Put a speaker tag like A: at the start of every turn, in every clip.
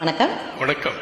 A: வணக்கம்.
B: வணக்கம்.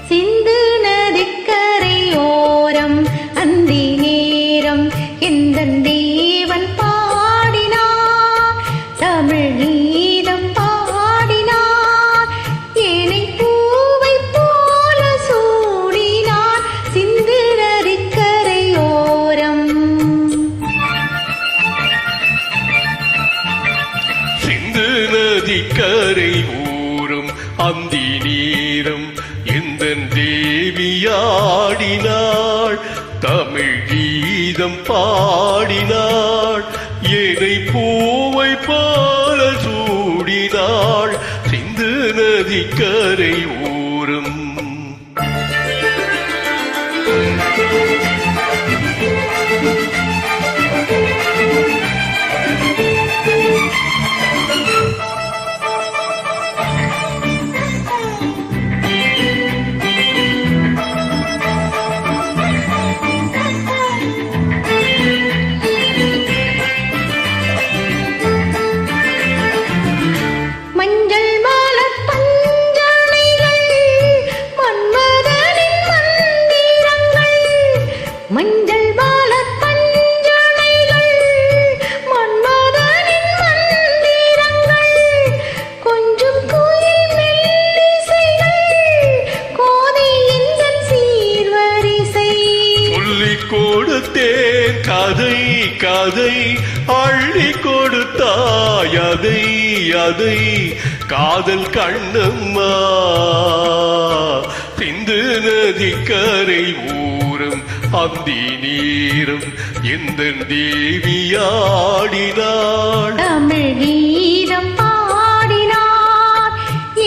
C: சிந்து நதிக்கரையோரம் அந்தி நேரம் எந்தன் தேவன் பாடினார், தமிழ் கீதம் பாடினார், ஏனை பூவை போல சூடினார். சிந்து நதிக்கரையோரம்
B: சிந்து நதிக்கரை ஊரும் அந்தி நீரம் எந்தன் தேவியாடினாள், தமிழ் கீதம் பாடினாள், ஏனை பூவை போல சூடினாள். சிந்து நதிக்கரை ஊரும்
C: மஞ்சள் மலர் பஞ்சனைகள் மன்மதனின் மந்திரங்கள், மஞ்சள் மலர் பஞ்சனைகள் மன்மதனின் மந்திரங்கள், கொஞ்சம் குயில் மெல்லிசைகள் கோதை எந்தன் சீர்வரிசை.
B: சொல்லிக் கொடுத்தேன் கதை கதை, அள்ளி கொடுத்தாய் அதை அதை, காதல் கண்ணம்மா. சிந்து நதிக்கரை ஊரும் அந்தி நீரும் எந்தன் தேவியாடினாள்,
C: தமிழ் கீதம் பாடினார்,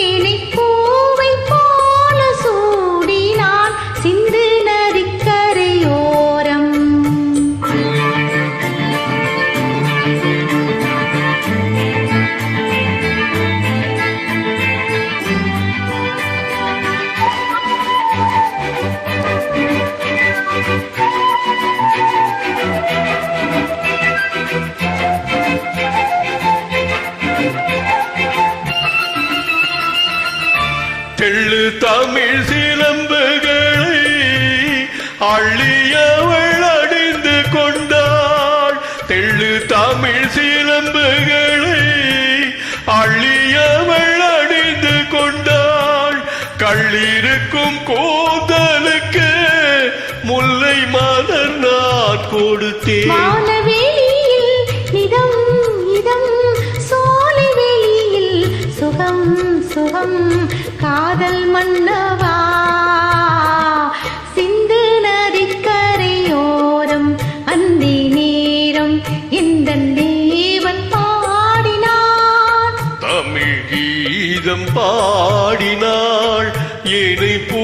C: ஏனை பூவை போல சூடினார். சிந்து நதிக்கரையோரம்
B: தெள்ளு தமிழ் சிலம்புகளை அள்ளியவள் அணிந்து கொண்டாள், தெள்ளு தமிழ் சிலம்புகளை அள்ளியவள் அணிந்து கொண்டாள். கள்ளிருக்கும் கோதலுக்கு முல்லை மலர் நான் கொடுத்தேன்,
C: வானவெளியில் இதம் இதம், சோலை வெளியில் சுகம் சுகம், காதல் மன்னவா. சிந்து நதிக்கரையோரம் அந்தி நேரம் எந்தன் தேவன் பாடினார்,
B: தமிழ் கீதம் பாடினாள், ஏனை பூ